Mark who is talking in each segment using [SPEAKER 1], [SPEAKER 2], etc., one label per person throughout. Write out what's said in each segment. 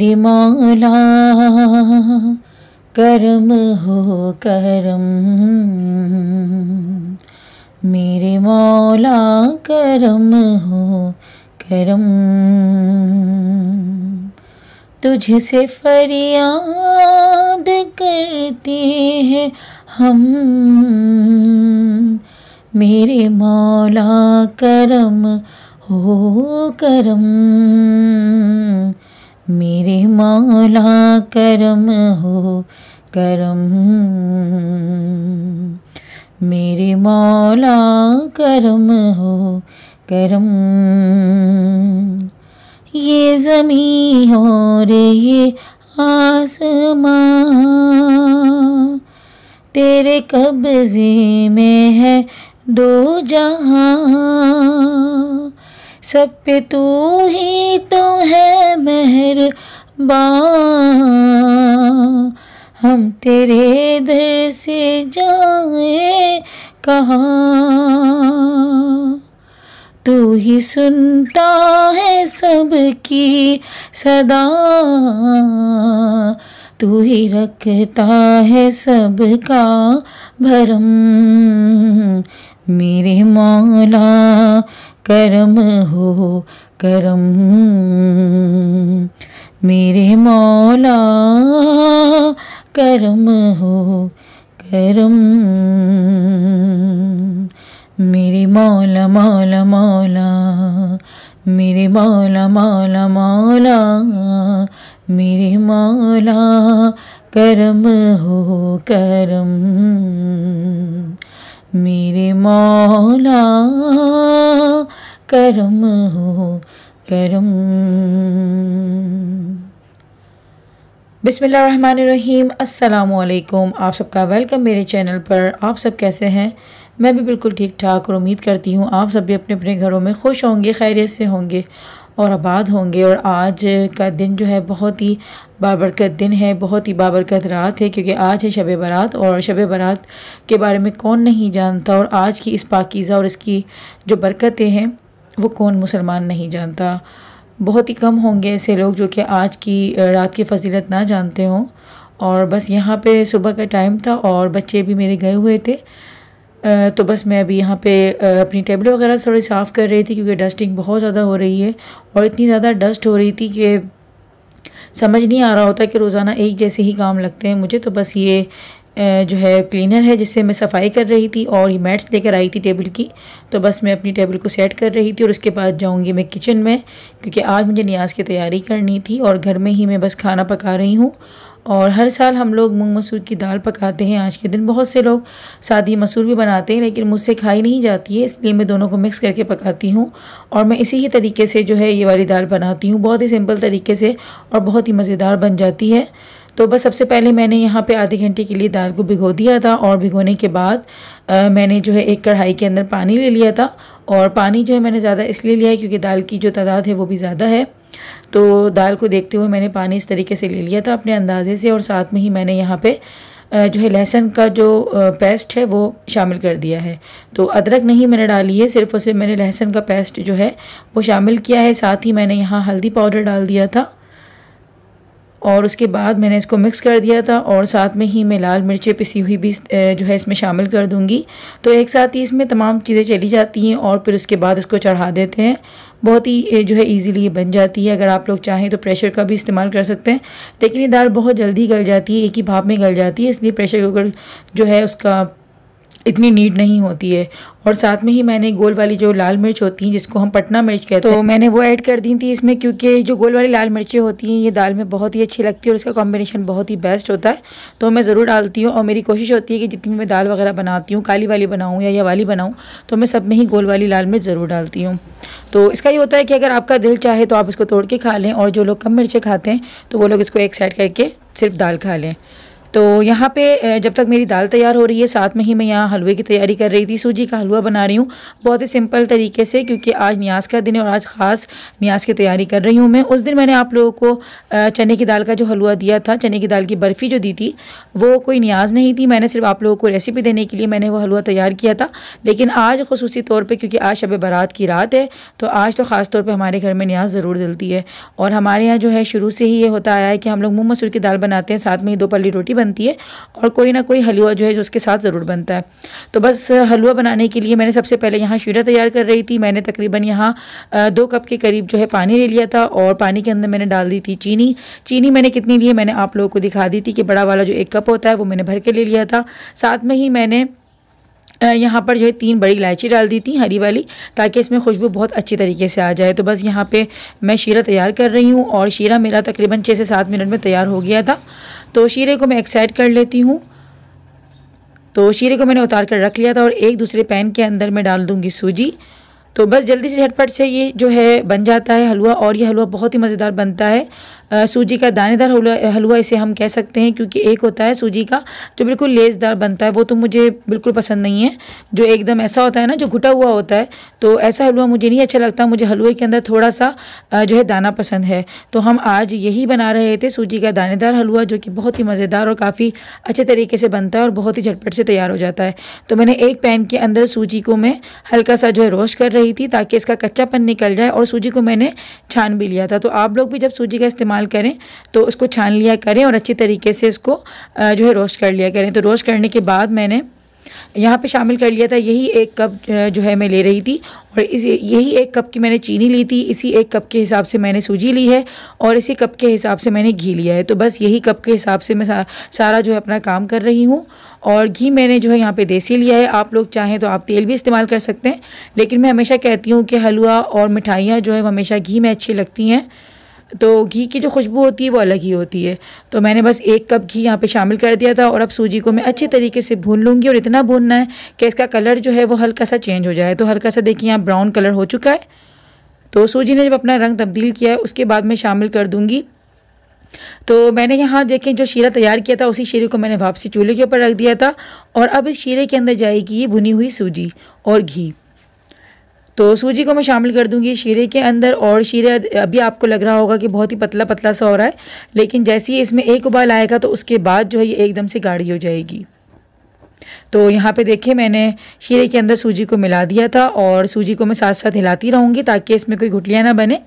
[SPEAKER 1] मेरे मौला करम हो करम, मेरे मौला करम हो करम। तुझसे फरियाद करते हैं हम, मेरे मौला करम हो करम, मेरे मौला करम हो करम, मेरे मौला करम हो करम। ये ज़मीं और ये आसमां तेरे कब्ज़े में है दो जहां, सब पे तू ही तो है मेहरबान, हम तेरे दर से जाए कहाँ। तू ही सुनता है सबकी सदा, तू ही रखता है सबका भरम, मेरे मौला करम हो करम, मेरे मौला करम हो करम। मेरे मौला मौला मौला, मेरे मौला मौला मौला, मेरे मौला करम हो करम, मेरे मौला करम हो करम। बिस्मिल्लाहिर्रहमानिर्रहीम। अस्सलामुअलैकुम। आप सबका वेलकम मेरे चैनल पर। आप सब कैसे हैं? मैं भी बिल्कुल ठीक ठाक और उम्मीद करती हूँ आप सब भी अपने अपने घरों में खुश होंगे, खैरियत से होंगे और आबाद होंगे। और आज का दिन जो है बहुत ही बाबरकत दिन है, बहुत ही बाबरकत रात है, क्योंकि आज है शब बारात। और शब बारात के बारे में कौन नहीं जानता, और आज की इस पाकीज़ा और इसकी जो बरकतें हैं वो कौन मुसलमान नहीं जानता। बहुत ही कम होंगे ऐसे लोग जो कि आज की रात की फजीलत ना जानते हों। और बस यहाँ पे सुबह का टाइम था और बच्चे भी मेरे गए हुए थे, तो बस मैं अभी यहाँ पे अपनी टेबल वगैरह थोड़ी साफ़ कर रही थी, क्योंकि डस्टिंग बहुत ज़्यादा हो रही है और इतनी ज़्यादा डस्ट हो रही थी कि समझ नहीं आ रहा होता कि रोज़ाना एक जैसे ही काम लगते हैं मुझे। तो बस ये जो है क्लीनर है जिससे मैं सफाई कर रही थी, और ये मैट्स लेकर आई थी टेबल की। तो बस मैं अपनी टेबल को सेट कर रही थी और उसके बाद जाऊंगी मैं किचन में, क्योंकि आज मुझे नियाज़ की तैयारी करनी थी और घर में ही मैं बस खाना पका रही हूँ। और हर साल हम लोग मूंग मसूर की दाल पकाते हैं आज के दिन। बहुत से लोग सादी मसूर भी बनाते हैं, लेकिन मुझसे खाई नहीं जाती है, इसलिए मैं दोनों को मिक्स करके पकाती हूँ। और मैं इसी ही तरीके से जो है ये वाली दाल बनाती हूँ, बहुत ही सिंपल तरीके से, और बहुत ही मज़ेदार बन जाती है। तो बस सबसे पहले मैंने यहाँ पे आधे घंटे के लिए दाल को भिगो दिया था, और भिगोने के बाद मैंने जो है एक कढ़ाई के अंदर पानी ले लिया था। और पानी जो है मैंने ज़्यादा इसलिए लिया है क्योंकि दाल की जो तादाद है वो भी ज़्यादा है। तो दाल को देखते हुए मैंने पानी इस तरीके से ले लिया था अपने अंदाजे से, और साथ में ही मैंने यहाँ पे जो है लहसुन का जो पेस्ट है वो शामिल कर दिया है। तो अदरक नहीं मैंने डाली है, सिर्फ और सिर्फ मैंने लहसुन का पेस्ट जो है वो शामिल किया है। साथ ही मैंने यहाँ हल्दी पाउडर डाल दिया था, और उसके बाद मैंने इसको मिक्स कर दिया था। और साथ में ही मैं लाल मिर्चें पिसी हुई भी जो है इसमें शामिल कर दूंगी। तो एक साथ ही इसमें तमाम चीज़ें चली जाती हैं, और फिर उसके बाद इसको चढ़ा देते हैं। बहुत ही जो है इजीली ये बन जाती है। अगर आप लोग चाहें तो प्रेशर का भी इस्तेमाल कर सकते हैं, लेकिन ये दाल बहुत जल्दी गल जाती है, एक ही भाप में गल जाती है, इसलिए प्रेशर कुकर जो है उसका इतनी नीड नहीं होती है। और साथ में ही मैंने गोल वाली जो लाल मिर्च होती हैं जिसको हम पटना मिर्च कहते हैं, तो मैंने वो ऐड कर दी थी इसमें, क्योंकि जो गोल वाली लाल मिर्चें होती हैं ये दाल में बहुत ही अच्छी लगती है और इसका कॉम्बिनेशन बहुत ही बेस्ट होता है। तो मैं ज़रूर डालती हूँ, और मेरी कोशिश होती है कि जितनी मैं दाल वगैरह बनाती हूँ, काली वाली बनाऊँ या वाली बनाऊँ, तो मैं सब में ही गोल वाली लाल मिर्च ज़रूर डालती हूँ। तो इसका ये होता है कि अगर आपका दिल चाहे तो आप इसको तोड़ के खा लें, और जो लोग कम मिर्चें खाते हैं तो वो लोग इसको एक साइड करके सिर्फ दाल खा लें। तो यहाँ पे जब तक मेरी दाल तैयार हो रही है, साथ में ही मैं यहाँ हलवे की तैयारी कर रही थी। सूजी का हलवा बना रही हूँ बहुत ही सिंपल तरीके से, क्योंकि आज न्याज का दिन है और आज ख़ास न्याज की तैयारी कर रही हूँ मैं। उस दिन मैंने आप लोगों को चने की दाल का जो हलवा दिया था, चने की दाल की बर्फ़ी जो दी थी, वो कोई न्याज नहीं थी। मैंने सिर्फ आप लोगों को रेसिपी देने के लिए मैंने वो हलवा तैयार किया था। लेकिन आज खुसूसी तौर पर, क्योंकि आज शब बारात की रात है, तो आज तो ख़ास तौर पर हमारे घर में न्याज ज़रूर डलती है। और हमारे यहाँ जो है शुरू से ही ये होता आया है कि हम लोग मूँग मसूर की दाल बनाते हैं, साथ में ही 2 पल्ली रोटी बनती है और कोई ना कोई हलवा जो है जो उसके साथ ज़रूर बनता है। तो बस हलवा बनाने के लिए मैंने सबसे पहले यहाँ शीरा तैयार कर रही थी। मैंने तकरीबन यहाँ 2 कप के करीब जो है पानी ले लिया था और पानी के अंदर मैंने डाल दी थी चीनी। चीनी मैंने कितनी ली है मैंने आप लोगों को दिखा दी थी कि बड़ा वाला जो 1 कप होता है वो मैंने भर के ले लिया था। साथ में ही मैंने यहाँ पर जो है 3 बड़ी इलायची डाल दी थी हरी वाली, ताकि इसमें खुशबू बहुत अच्छी तरीके से आ जाए। तो बस यहाँ पे मैं शीरा तैयार कर रही हूँ और शीरा मेरा तकरीबन 6 से 7 मिनट में तैयार हो गया था। तो शीरे को मैं एक साइड कर लेती हूँ। तो शीरे को मैंने उतार कर रख लिया था और एक दूसरे पैन के अंदर मैं डाल दूँगी सूजी। तो बस जल्दी से झटपट से ये जो है बन जाता है हलवा, और ये हलवा बहुत ही मज़ेदार बनता है। सूजी का दानेदार हलवा इसे हम कह सकते हैं, क्योंकि एक होता है सूजी का जो बिल्कुल लेसदार बनता है, वो तो मुझे बिल्कुल पसंद नहीं है। जो एकदम ऐसा होता है ना, जो घुटा हुआ होता है, तो ऐसा हलवा मुझे नहीं अच्छा लगता। मुझे हलवे के अंदर थोड़ा सा जो है दाना पसंद है। तो हम आज यही बना रहे थे, सूजी का दानेदार हलवा, जो कि बहुत ही मज़ेदार और काफ़ी अच्छे तरीके से बनता है और बहुत ही झटपट से तैयार हो जाता है। तो मैंने एक पैन के अंदर सूजी को मैं हल्का सा जो है रोस्ट कर रही थी, ताकि इसका कच्चापन निकल जाए, और सूजी को मैंने छान भी लिया था। तो आप लोग भी जब सूजी का इस्तेमाल करें तो उसको छान लिया करें और अच्छी तरीके से इसको जो है रोस्ट कर लिया करें। तो रोस्ट करने के बाद मैंने यहाँ पे शामिल कर लिया था, यही 1 कप जो है मैं ले रही थी, और यही 1 कप की मैंने चीनी ली थी, इसी 1 कप के हिसाब से मैंने सूजी ली है और इसी कप के हिसाब से मैंने घी लिया है। तो बस यही कप के हिसाब से मैं सारा जो है अपना काम कर रही हूँ। और घी मैंने जो है यहाँ पे देसी लिया है, आप लोग चाहें तो आप तेल भी इस्तेमाल कर सकते हैं, लेकिन मैं हमेशा कहती हूँ कि हलवा और मिठाइयाँ जो है वो हमेशा घी में अच्छी लगती हैं। तो घी की जो खुशबू होती है वो अलग ही होती है। तो मैंने बस 1 कप घी यहाँ पे शामिल कर दिया था, और अब सूजी को मैं अच्छे तरीके से भून लूँगी, और इतना भूनना है कि इसका कलर जो है वो हल्का सा चेंज हो जाए। तो हल्का सा देखिए यहाँ ब्राउन कलर हो चुका है। तो सूजी ने जब अपना रंग तब्दील किया है, उसके बाद मैं शामिल कर दूँगी। तो मैंने यहाँ देखें जो शीरा तैयार किया था, उसी शीरे को मैंने वापसी चूल्हे के ऊपर रख दिया था, और अब इस शीरे के अंदर जाएगी ये भुनी हुई सूजी और घी। तो सूजी को मैं शामिल कर दूंगी शीरे के अंदर, और शीरा अभी आपको लग रहा होगा कि बहुत ही पतला पतला सा हो रहा है, लेकिन जैसे ही इसमें एक उबाल आएगा तो उसके बाद जो है ये एकदम से गाढ़ी हो जाएगी। तो यहाँ पे देखिए मैंने शीरे के अंदर सूजी को मिला दिया था, और सूजी को मैं साथ साथ हिलाती रहूँगी ताकि इसमें कोई गुठलियाँ ना बने।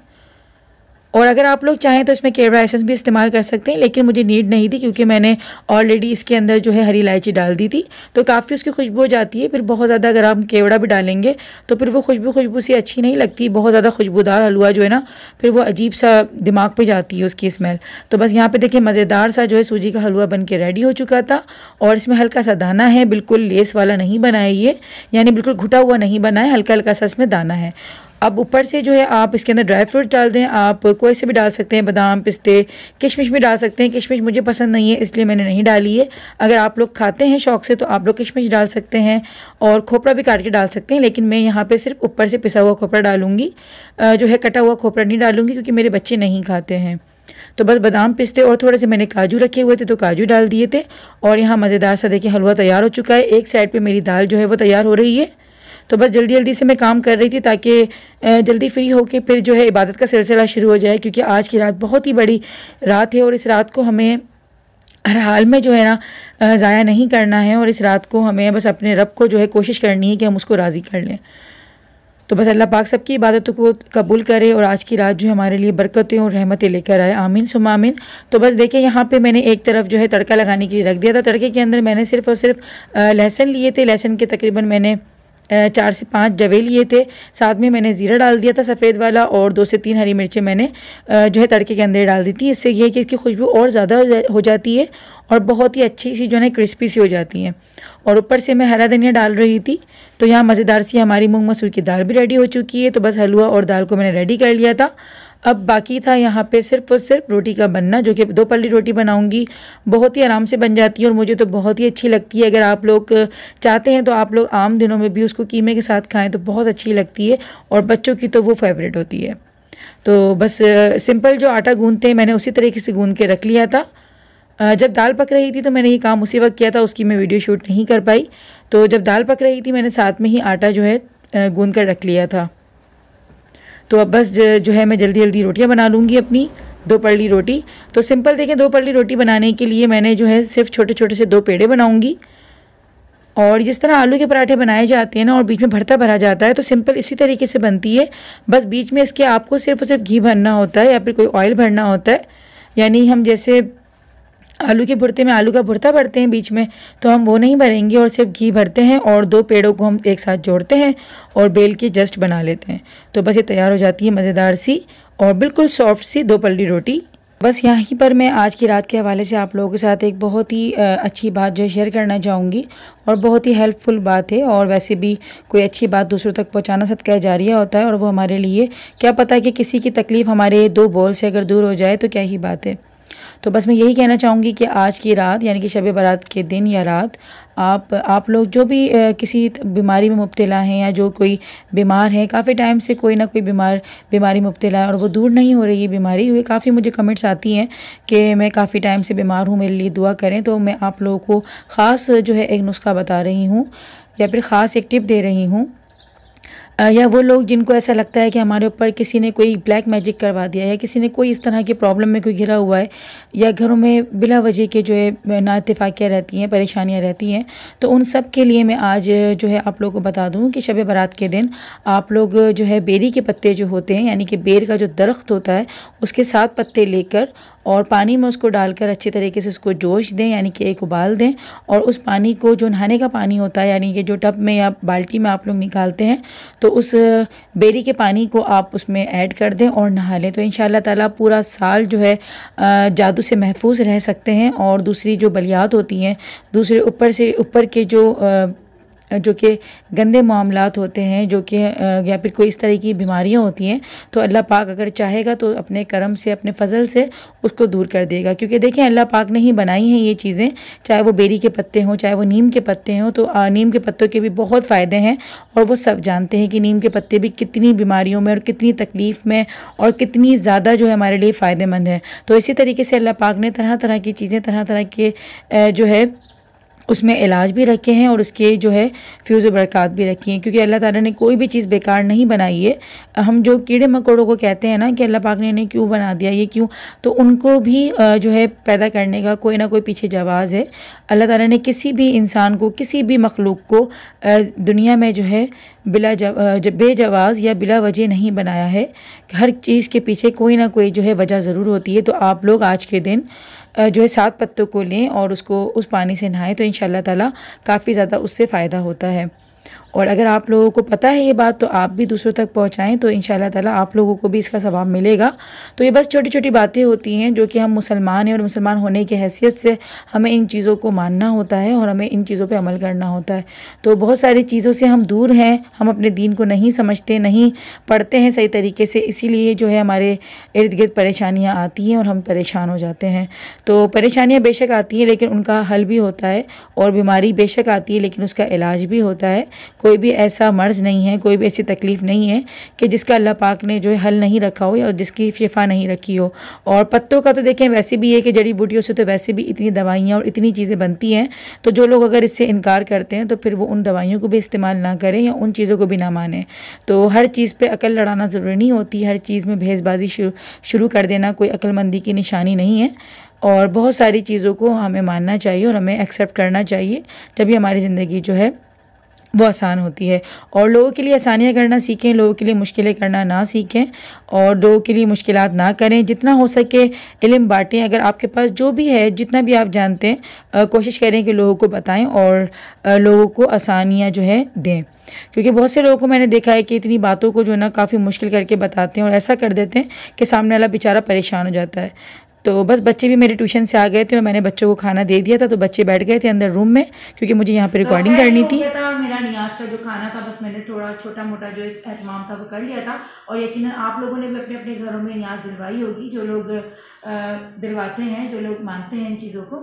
[SPEAKER 1] और अगर आप लोग चाहें तो इसमें केवड़ा एसेंस भी इस्तेमाल कर सकते हैं, लेकिन मुझे नीड नहीं थी, क्योंकि मैंने ऑलरेडी इसके अंदर जो है हरी इलायची डाल दी थी, तो काफ़ी उसकी खुशबू हो जाती है। फिर बहुत ज़्यादा अगर आप केवड़ा भी डालेंगे तो फिर वो खुशबू सी अच्छी नहीं लगती। बहुत ज़्यादा खुशबूदार हलवा जो है ना, फिर वो अजीब सा दिमाग पे जाती है उसकी स्मेल। तो बस यहाँ पे देखिए मज़ेदार सा जो है सूजी का हलवा बन के रेडी हो चुका था, और इसमें हल्का सा दाना है, बिल्कुल लेस वाला नहीं बना है ये, यानी बिल्कुल घुटा हुआ नहीं बना है, हल्का हल्का सा इसमें दाना है। अब ऊपर से जो है आप इसके अंदर ड्राई फ्रूट डाल दें, आप कोई से भी डाल सकते हैं, बादाम, पिस्ते, किशमिश भी डाल सकते हैं। किशमिश मुझे पसंद नहीं है, इसलिए मैंने नहीं डाली है। अगर आप लोग खाते हैं शौक़ से तो आप लोग किशमिश डाल सकते हैं, और खोपरा भी काट के डाल सकते हैं, लेकिन मैं यहाँ पे सिर्फ ऊपर से पिसा हुआ खोपरा डालूँगी, जो है कटा हुआ खोपरा नहीं डालूँगी, क्योंकि मेरे बच्चे नहीं खाते हैं। तो बस बादाम, पिस्ते और थोड़े से मैंने काजू रखे हुए थे, तो काजू डाल दिए थे, और यहाँ मज़ेदार सा देखिए हलवा तैयार हो चुका है। एक साइड पर मेरी दाल जो है वो तैयार हो रही है। तो बस जल्दी जल्दी से मैं काम कर रही थी, ताकि जल्दी फ्री होके फिर जो है इबादत का सिलसिला शुरू हो जाए, क्योंकि आज की रात बहुत ही बड़ी रात है, और इस रात को हमें हर हाल में जो है ना ज़ाया नहीं करना है, और इस रात को हमें बस अपने रब को जो है कोशिश करनी है कि हम उसको राज़ी कर लें। तो बस अल्लाह पाक सबकी इबादतों को कबूल करे, और आज की रात जो हमारे लिए बरकतें और रहमतें लेकर आए, आमीन सुम्मा आमीन। तो बस देखिए यहाँ पे मैंने एक तरफ जो है तड़का लगाने के लिए रख दिया था। तड़के के अंदर मैंने सिर्फ और सिर्फ लहसुन लिए थे। लहसुन के तकरीबन मैंने 4 से 5 जवे लिए थे। साथ में मैंने ज़ीरा डाल दिया था सफ़ेद वाला, और 2 से 3 हरी मिर्चें मैंने जो है तड़के के अंदर डाल दी थी। इससे ये है कि इसकी खुशबू और ज़्यादा हो जाती है, और बहुत ही अच्छी सी जो है क्रिस्पी सी हो जाती हैं। और ऊपर से मैं हरा धनिया डाल रही थी। तो यहाँ मज़ेदार सी हमारी मूंग मसूर की दाल भी रेडी हो चुकी है। तो बस हलवा और दाल को मैंने रेडी कर लिया था। अब बाकी था यहाँ पे सिर्फ और सिर्फ रोटी का बनना, जो कि 2 पल्ली रोटी बनाऊंगी। बहुत ही आराम से बन जाती है, और मुझे तो बहुत ही अच्छी लगती है। अगर आप लोग चाहते हैं तो आप लोग आम दिनों में भी उसको कीमे के साथ खाएं तो बहुत अच्छी लगती है, और बच्चों की तो वो फेवरेट होती है। तो बस सिंपल जो आटा गूंदते हैं मैंने उसी तरीके से गूंद के रख लिया था। जब दाल पक रही थी तो मैंने ये काम उसी वक्त किया था, उसकी मैं वीडियो शूट नहीं कर पाई। तो जब दाल पक रही थी मैंने साथ में ही आटा जो है गूंद कर रख लिया था। तो अब बस जो है मैं जल्दी जल्दी रोटियां बना लूँगी अपनी 2 परली रोटी। तो सिंपल देखें 2 परली रोटी बनाने के लिए मैंने जो है सिर्फ छोटे छोटे से 2 पेड़े बनाऊँगी। और जिस तरह आलू के पराठे बनाए जाते हैं ना और बीच में भरता भरा जाता है, तो सिंपल इसी तरीके से बनती है। बस बीच में इसके आपको सिर्फ और सिर्फ घी भरना होता है या फिर कोई ऑयल भरना होता है। यानी हम जैसे आलू के भुर्ते में आलू का भुर्ता भरते हैं बीच में, तो हम वो नहीं भरेंगे और सिर्फ घी भरते हैं और 2 पेड़ों को हम एक साथ जोड़ते हैं और बेल के जस्ट बना लेते हैं। तो बस ये तैयार हो जाती है मज़ेदार सी और बिल्कुल सॉफ्ट सी 2 पल्ली रोटी। बस यहाँ पर मैं आज की रात के हवाले से आप लोगों के साथ एक बहुत ही अच्छी बात जो है शेयर करना चाहूँगी और बहुत ही हेल्पफुल बात है। और वैसे भी कोई अच्छी बात दूसरों तक पहुँचाना सदका जारिया होता है और वो हमारे लिए क्या पता है कि किसी की तकलीफ़ हमारे 2 बोल से अगर दूर हो जाए तो क्या ही बात है। तो बस मैं यही कहना चाहूँगी कि आज की रात यानी कि शब बारात के दिन या रात आप लोग जो भी किसी बीमारी में मुब्तला हैं या जो कोई बीमार है, काफ़ी टाइम से कोई ना कोई बीमारी मुब्तला है और वो दूर नहीं हो रही है बीमारी हुई, काफ़ी मुझे कमेंट्स आती हैं कि मैं काफ़ी टाइम से बीमार हूँ, मेरे लिए दुआ करें। तो मैं आप लोगों को ख़ास जो है एक नुस्खा बता रही हूँ या फिर ख़ास एक टिप दे रही हूँ। या वो लोग जिनको ऐसा लगता है कि हमारे ऊपर किसी ने कोई ब्लैक मैजिक करवा दिया या किसी ने कोई इस तरह की प्रॉब्लम में कोई घिरा हुआ है या घरों में बिला वजह के जो है नाइत्तेफाकियाँ रहती हैं, परेशानियाँ रहती हैं, तो उन सब के लिए मैं आज जो है आप लोगों को बता दूं कि शब बारात के दिन आप लोग जो है बेरी के पत्ते जो होते हैं यानी कि बेर का जो दरख्त होता है उसके 7 पत्ते लेकर और पानी में उसको डालकर अच्छे तरीके से उसको जोश दें यानी कि एक उबाल दें। और उस पानी को जो नहाने का पानी होता है यानी कि जो टब में या बाल्टी में आप लोग निकालते हैं, तो उस बेरी के पानी को आप उसमें ऐड कर दें और नहा लें। तो इंशाअल्लाह ताला पूरा साल जो है जादू से महफूज रह सकते हैं। और दूसरी जो बलियात होती हैं, दूसरे ऊपर के जो कि गंदे मामलात होते हैं, जो कि या फिर कोई इस तरह की बीमारियां होती हैं, तो अल्लाह पाक अगर चाहेगा तो अपने करम से अपने फ़ज़ल से उसको दूर कर देगा। क्योंकि देखें अल्लाह पाक ने ही बनाई हैं ये चीज़ें, चाहे वो बेरी के पत्ते हों चाहे वो नीम के पत्ते हों। तो नीम के पत्तों के भी बहुत फ़ायदे हैं और वो सब जानते हैं कि नीम के पत्ते भी कितनी बीमारियों में और कितनी तकलीफ़ में और कितनी ज़्यादा जो है हमारे लिए फ़ायदेमंद है। तो इसी तरीके से अल्लाह पाक ने तरह तरह की चीज़ें, तरह तरह के जो है उसमें इलाज भी रखे हैं और उसके जो है फ्यूज़ बरक़ात भी रखी हैं। क्योंकि अल्लाह ताला ने कोई भी चीज़ बेकार नहीं बनाई है। हम जो कीड़े मकोड़ों को कहते हैं ना कि अल्लाह पाक ने इन्हें क्यों बना दिया, ये क्यों, तो उनको भी जो है पैदा करने का कोई ना कोई पीछे जवाज़ है। अल्लाह ताला ने किसी भी इंसान को, किसी भी मखलूक को दुनिया में जो है बेजवाज़ या बिला वजह नहीं बनाया है। हर चीज़ के पीछे कोई ना कोई जो है वजह ज़रूर होती है। तो आप लोग आज के दिन जो है 7 पत्तों को लें और उसको उस पानी से नहाएं, तो इंशाअल्लाह ताला काफ़ी ज़्यादा उससे फ़ायदा होता है। और अगर आप लोगों को पता है ये बात तो आप भी दूसरों तक पहुंचाएं, तो इंशाअल्लाह ताला आप लोगों को भी इसका सवाब मिलेगा। तो ये बस छोटी छोटी बातें होती हैं जो कि हम मुसलमान हैं और मुसलमान होने की हैसियत से हमें इन चीज़ों को मानना होता है और हमें इन चीज़ों पे अमल करना होता है। तो बहुत सारी चीज़ों से हम दूर हैं, हम अपने दीन को नहीं समझते, नहीं पढ़ते हैं सही तरीके से, इसीलिए जो है हमारे इर्द गिर्द परेशानियाँ आती हैं और हम परेशान हो जाते हैं। तो परेशानियाँ बेशक आती हैं लेकिन उनका हल भी होता है, और बीमारी बेशक आती है लेकिन उसका इलाज भी होता है। कोई भी ऐसा मर्ज़ नहीं है, कोई भी ऐसी तकलीफ़ नहीं है कि जिसका अल्लाह पाक ने जो है हल नहीं रखा हो या जिसकी शिफा नहीं रखी हो। और पत्तों का तो देखें वैसे भी है कि जड़ी बूटियों से तो वैसे भी इतनी दवाइयाँ और इतनी चीज़ें बनती हैं। तो जो लोग अगर इससे इनकार करते हैं तो फिर वो उन दवाइयों को भी इस्तेमाल ना करें या उन चीज़ों को भी ना मानें। तो हर चीज़ पर अकल लड़ाना ज़रूरी नहीं होती, हर चीज़ में भेजबाजी शुरू कर देना कोई अक्लमंदी की निशानी नहीं है। और बहुत सारी चीज़ों को हमें मानना चाहिए और हमें एक्सेप्ट करना चाहिए, तभी हमारी ज़िंदगी जो है वो आसान होती है। और लोगों के लिए आसानियाँ करना सीखें, लोगों के लिए मुश्किलें करना ना सीखें और लोगों के लिए मुश्किलात ना करें। जितना हो सके इल्म बांटें, अगर आपके पास जो भी है जितना भी आप जानते हैं कोशिश करें कि लोगों को बताएं और लोगों को आसानियाँ जो है दें। क्योंकि बहुत से लोगों को मैंने देखा है कि इतनी बातों को जो है ना काफ़ी मुश्किल करके बताते हैं और ऐसा कर देते हैं कि सामने वाला बेचारा परेशान हो जाता है। तो बस बच्चे भी मेरे ट्यूशन से आ गए थे और मैंने बच्चों को खाना दे दिया था, तो बच्चे बैठ गए थे अंदर रूम में क्योंकि मुझे यहाँ पे रिकॉर्डिंग करनी थी। मेरा नियाज का जो खाना था बस मैंने थोड़ा छोटा मोटा जो एहतमाम था वो कर लिया था, और यकीनन आप लोगों ने भी अपने अपने घरों में नियाज दिलवाई होगी, जो लोग दिलवाते हैं, जो लोग मानते हैं इन चीज़ों को।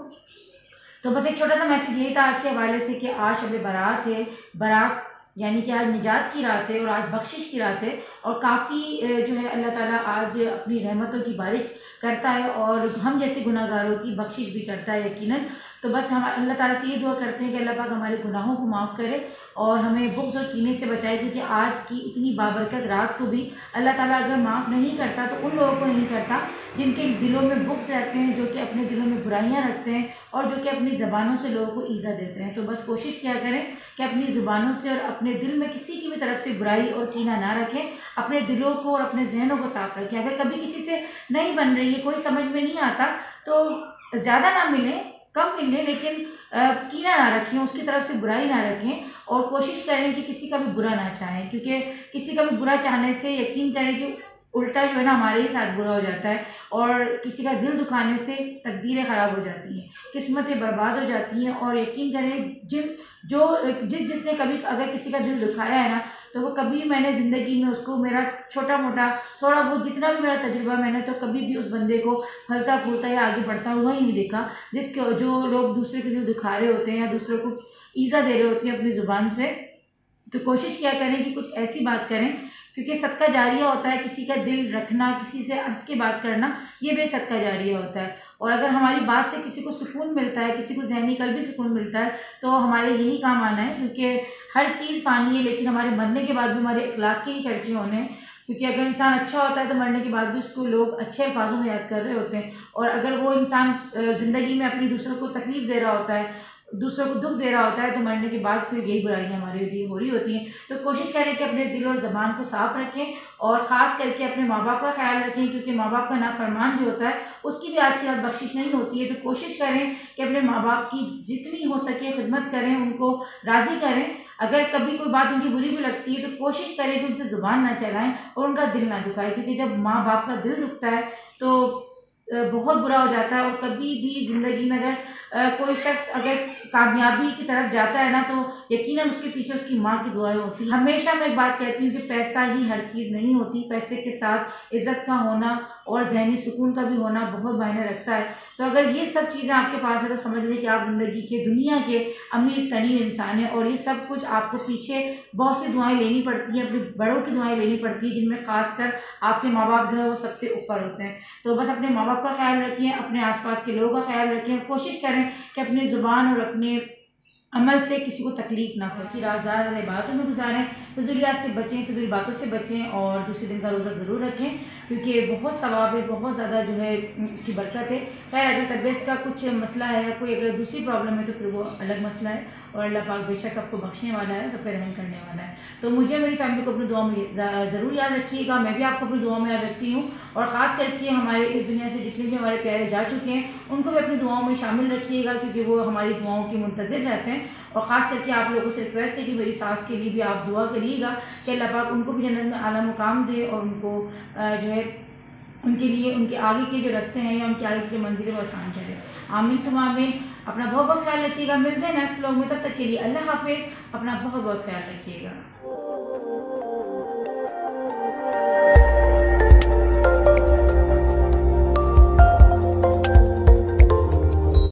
[SPEAKER 1] तो बस एक छोटा सा मैसेज यही था आज के हवाले से कि आज शब बारात है, बारात यानी कि आज निजात की रात है और आज बख्शिश की रात है। और काफ़ी जो है अल्लाह ताला आज अपनी रहमतों की बारिश करता है और हम जैसे गुनाहगारों की बख्शिश भी करता है यकीनन। तो बस हम अल्लाह ताला से ये दुआ करते हैं कि अल्लाह पाक हमारे गुनाहों को माफ़ करे और हमें बुग़्ज़ और कीने से बचाए, क्योंकि आज की इतनी बाबरकत रात को भी अल्लाह ताला अगर माफ़ नहीं करता तो उन लोगों को नहीं करता जिनके दिलों में बुग़्ज़ रहते हैं, जो कि अपने दिलों में बुराइयाँ रखते हैं और जो कि अपनी ज़बानों से लोगों को ईज़ा देते हैं। तो बस कोशिश किया करें कि अपनी ज़ुबानों से और अपने दिल में किसी की भी तरफ से बुराई और कीना ना रखें, अपने दिलों को और अपने जहनों को साफ रखें। अगर कभी किसी से नहीं बन रही है, कोई समझ में नहीं आता, तो ज़्यादा ना मिलें, कम मिलें, लेकिन कीना ना रखें, उसकी तरफ से बुराई ना रखें और कोशिश करें कि किसी का भी बुरा ना चाहें, क्योंकि किसी का भी बुरा चाहने से यकीन करें कि उल्टा जो है ना हमारे ही साथ बुरा हो जाता है और किसी का दिल दुखाने से तकदीरें ख़राब हो जाती हैं, किस्मतें बर्बाद हो जाती हैं। और यकीन करें जिसने कभी अगर किसी का दिल दुखाया है ना, तो वो कभी मैंने ज़िंदगी में उसको, मेरा छोटा मोटा थोड़ा बहुत जितना भी मेरा तजुर्बा, मैंने तो कभी भी उस बंदे को फलता फूलता या आगे बढ़ता हुआ ही नहीं देखा। जो लोग दूसरे के दिल दुखा रहे होते हैं या दूसरों को ईज़ा दे रहे होते हैं अपनी ज़ुबान से, तो कोशिश किया करें कि कुछ ऐसी बात करें, क्योंकि सदका जारिया होता है किसी का दिल रखना, किसी से हंस के बात करना, ये भी सदका जारिया होता है। और अगर हमारी बात से किसी को सुकून मिलता है, किसी को ज़हनी कल्बी सुकून मिलता है, तो हमारे यही काम आना है, क्योंकि हर चीज़ फ़ानी है, लेकिन हमारे मरने के बाद भी हमारे अखलाक के ही चर्चे होने हैं। क्योंकि अगर इंसान अच्छा होता है तो मरने के बाद भी उसको लोग अच्छे अल्फाजों में याद कर रहे होते हैं, और अगर वो इंसान ज़िंदगी में अपनी दूसरों को तकलीफ़ दे रहा होता है, दूसरों को दुख दे रहा होता है, तो मरने के बाद फिर यही बुराइयाँ हमारे लिए हो रही होती हैं। तो कोशिश करें कि अपने दिल और ज़बान को साफ़ रखें और ख़ास करके अपने माँ बाप का ख्याल रखें, क्योंकि माँ बाप का नाफरमान जो होता है उसकी भी आज की रात बख्शिश नहीं होती है। तो कोशिश करें कि अपने माँ बाप की जितनी हो सके खिदमत करें, उनको राज़ी करें। अगर कभी कोई बात उनकी बुरी भी लगती है तो कोशिश करें कि उनसे ज़ुबान ना चलाएं और उनका दिल ना दुखाएं, क्योंकि जब माँ बाप का दिल दुखता है तो बहुत बुरा हो जाता है। और कभी भी ज़िंदगी में अगर कोई शख्स अगर कामयाबी की तरफ जाता है ना, तो यकीनन उसके पीछे उसकी माँ की दुआएं होती हैं। हमेशा मैं एक बात कहती हूँ कि पैसा ही हर चीज़ नहीं होती, पैसे के साथ इज़्ज़त का होना और ज़हनी सुकून का भी होना बहुत मायने रखता है। तो अगर ये सब चीज़ें आपके पास है तो समझ लें कि आप ज़िंदगी के दुनिया के अमीर तरीन इंसान हैं, और ये सब कुछ आपको पीछे बहुत सी दुआएं लेनी पड़ती हैं, अपने बड़ों की दुआएं लेनी पड़ती हैं, जिनमें ख़ासकर आपके माँ बाप जो है वो सबसे ऊपर होते हैं। तो बस अपने माँ बाप का ख्याल रखिए, अपने आसपास के लोगों का ख्याल रखें, कोशिश करें कि अपनी ज़ुबान और अपने अमल से किसी को तकलीफ ना हो। इसकी रात ज़्यादा बातों में गुजारें, फ़िज़ूलियात से बचें, फ़िज़ूल बातों से बचें और दूसरे दिन का रोज़ा ज़रूर रखें, क्योंकि बहुत सवाब है, बहुत ज़्यादा जो है उसकी बरकत है। खैर अगर तबीयत का कुछ मसला है या कोई अगर दूसरी प्रॉब्लम है तो फिर वो अलग मसला है, और अल्लाह पाक बेशक सबको बख्शने वाला है, सब पे रहम करने वाला है। तो मुझे मेरी फैमिली को अपनी दुआ में ज़रूर याद रखिएगा, मैं भी आपको अपनी दुआ में याद रखती हूँ, और ख़ास करके हमारे इस दुनिया से जितने भी हमारे प्यारे जा चुके हैं उनको भी अपनी दुआओं में शामिल रखिएगा, क्योंकि वो हमारी दुआओं के मुंतज़िर रहते हैं। और ख़ास करके आप लोगों से रिक्वेस्ट है कि मेरी सास के लिए भी आप दुआ करिएगा कि अल्लाह पाक उनको भी जन्नत में आला मुकाम दे, और उनको जो है उनके लिए उनके आगे के जो रास्ते हैं या उनके आगे की मंजिलें वो आसान करे। आमीन सुमा आमीन। अपना बहुत बहुत ख्याल रखिएगा, मिलते हैं नेक्स्ट व्लॉग में, तब तक के लिए अल्लाह हाफिज़। अपना बहुत बहुत ख्याल रखिएगा।